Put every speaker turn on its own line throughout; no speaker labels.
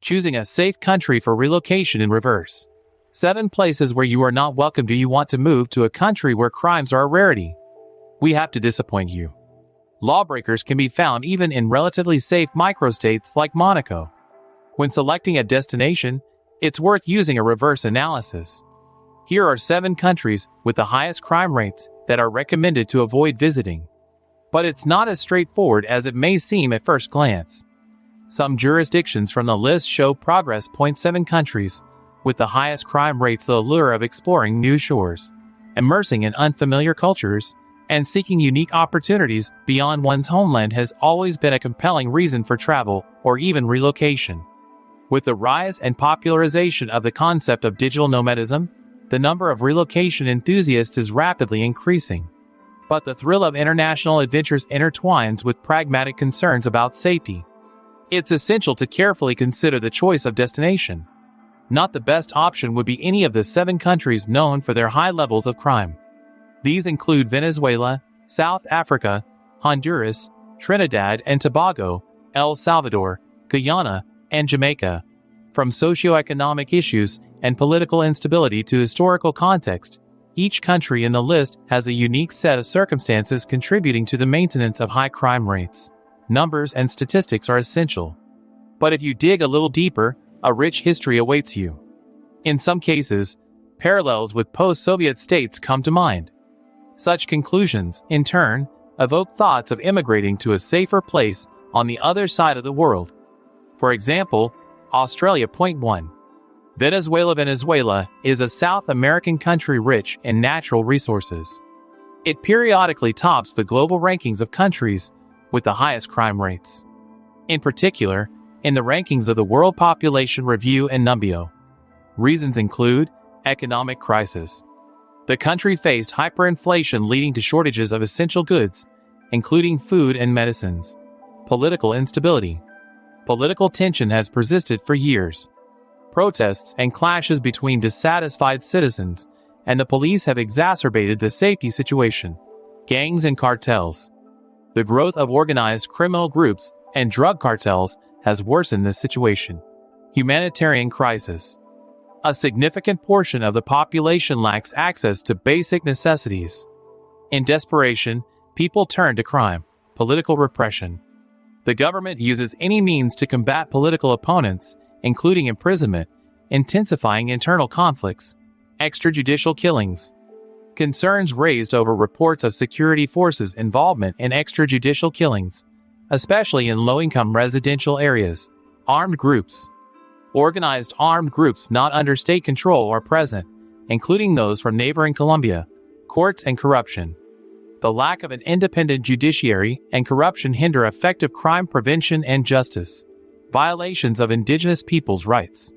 Choosing a safe country for relocation in reverse. 7 places where you are not welcome. Do you want to move to a country where crimes are a rarity? We have to disappoint you. Lawbreakers can be found even in relatively safe microstates like Monaco. When selecting a destination, it's worth using a reverse analysis. Here are 7 countries with the highest crime rates that are recommended to avoid visiting. But it's not as straightforward as it may seem at first glance. Some jurisdictions from the list show progress. 7 countries with the highest crime rates. The allure of exploring new shores, immersing in unfamiliar cultures, and seeking unique opportunities beyond one's homeland has always been a compelling reason for travel or even relocation. With the rise and popularization of the concept of digital nomadism, the number of relocation enthusiasts is rapidly increasing. But the thrill of international adventures intertwines with pragmatic concerns about safety. It's essential to carefully consider the choice of destination. Not the best option would be any of the 7 countries known for their high levels of crime. These include Venezuela, South Africa, Honduras, Trinidad and Tobago, El Salvador, Guyana, and Jamaica. From socioeconomic issues and political instability to historical context, each country in the list has a unique set of circumstances contributing to the maintenance of high crime rates. Numbers and statistics are essential. But if you dig a little deeper, a rich history awaits you. In some cases, parallels with post-Soviet states come to mind. Such conclusions, in turn, evoke thoughts of immigrating to a safer place on the other side of the world. For example, Australia. 1. Venezuela is a South American country rich in natural resources. It periodically tops the global rankings of countries with the highest crime rates. In particular, in the rankings of the World Population Review and Numbeo. Reasons include economic crisis. The country faced hyperinflation leading to shortages of essential goods, including food and medicines. Political instability. Political tension has persisted for years. Protests and clashes between dissatisfied citizens and the police have exacerbated the safety situation. Gangs and cartels. The growth of organized criminal groups and drug cartels has worsened this situation. Humanitarian crisis. A significant portion of the population lacks access to basic necessities. In desperation, people turn to crime. Political repression. The government uses any means to combat political opponents, including imprisonment, intensifying internal conflicts, extrajudicial killings. Concerns raised over reports of security forces' involvement in extrajudicial killings, especially in low-income residential areas. Armed groups. Organized armed groups not under state control are present, including those from neighboring Colombia. Courts and corruption. The lack of an independent judiciary and corruption hinder effective crime prevention and justice. Violations of indigenous peoples' rights.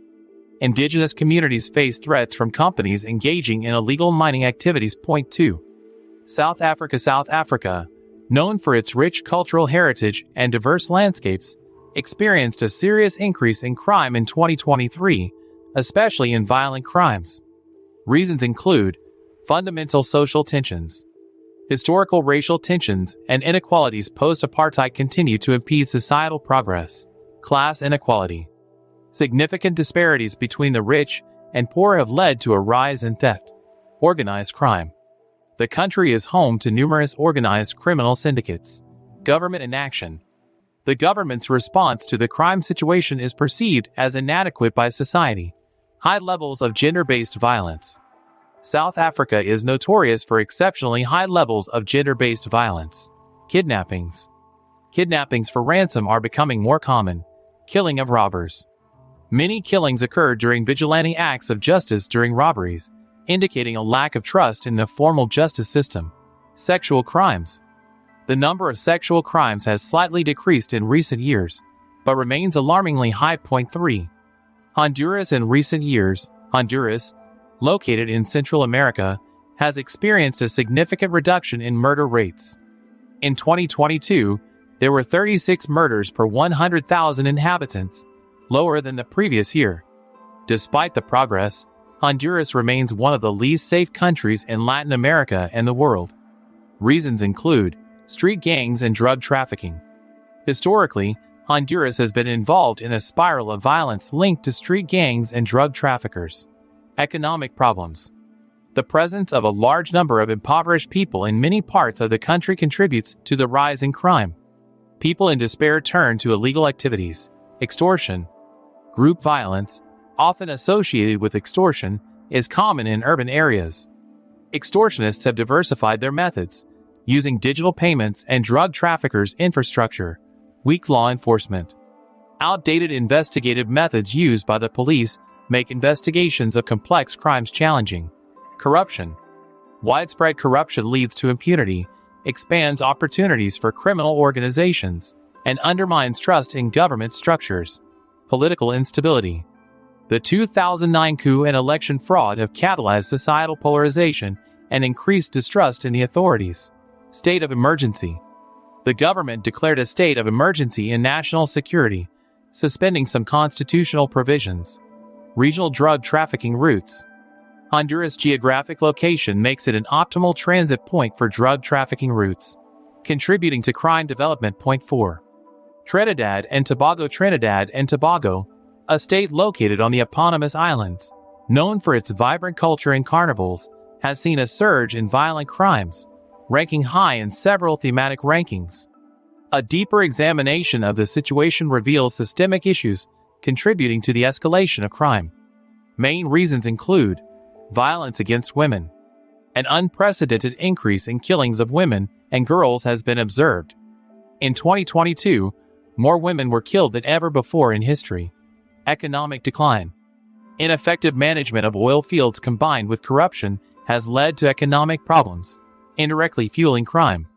Indigenous communities face threats from companies engaging in illegal mining activities. 2. South Africa, known for its rich cultural heritage and diverse landscapes, experienced a serious increase in crime in 2023, especially in violent crimes. Reasons include fundamental social tensions. Historical racial tensions and inequalities post-apartheid continue to impede societal progress. Class inequality. Significant disparities between the rich and poor have led to a rise in theft. Organized crime. The country is home to numerous organized criminal syndicates. Government inaction. The government's response to the crime situation is perceived as inadequate by society. High levels of gender-based violence. South Africa is notorious for exceptionally high levels of gender-based violence. Kidnappings. Kidnappings for ransom are becoming more common. Killing of robbers. Many killings occur during vigilante acts of justice during robberies, indicating a lack of trust in the formal justice system. Sexual crimes. The number of sexual crimes has slightly decreased in recent years, but remains alarmingly high. 3. Honduras. In recent years, Honduras, located in Central America, has experienced a significant reduction in murder rates. In 2022, there were 36 murders per 100,000 inhabitants, lower than the previous year. Despite the progress, Honduras remains one of the least safe countries in Latin America and the world. Reasons include street gangs and drug trafficking. Historically, Honduras has been involved in a spiral of violence linked to street gangs and drug traffickers. Economic problems. The presence of a large number of impoverished people in many parts of the country contributes to the rise in crime. People in despair turn to illegal activities. Extortion. Group violence, often associated with extortion, is common in urban areas. Extortionists have diversified their methods, using digital payments and drug traffickers' infrastructure. Weak law enforcement. Outdated investigative methods used by the police make investigations of complex crimes challenging. Corruption. Widespread corruption leads to impunity, expands opportunities for criminal organizations, and undermines trust in government structures. Political instability. The 2009 coup and election fraud have catalyzed societal polarization and increased distrust in the authorities. State of emergency. The government declared a state of emergency in national security, suspending some constitutional provisions. Regional drug trafficking routes. Honduras' geographic location makes it an optimal transit point for drug trafficking routes, contributing to crime development. Point 4. Trinidad and Tobago, a state located on the eponymous islands, known for its vibrant culture and carnivals, has seen a surge in violent crimes, ranking high in several thematic rankings. A deeper examination of the situation reveals systemic issues contributing to the escalation of crime. Main reasons include violence against women. An unprecedented increase in killings of women and girls has been observed. In 2022, more women were killed than ever before in history. Economic decline. Ineffective management of oil fields combined with corruption has led to economic problems, indirectly fueling crime.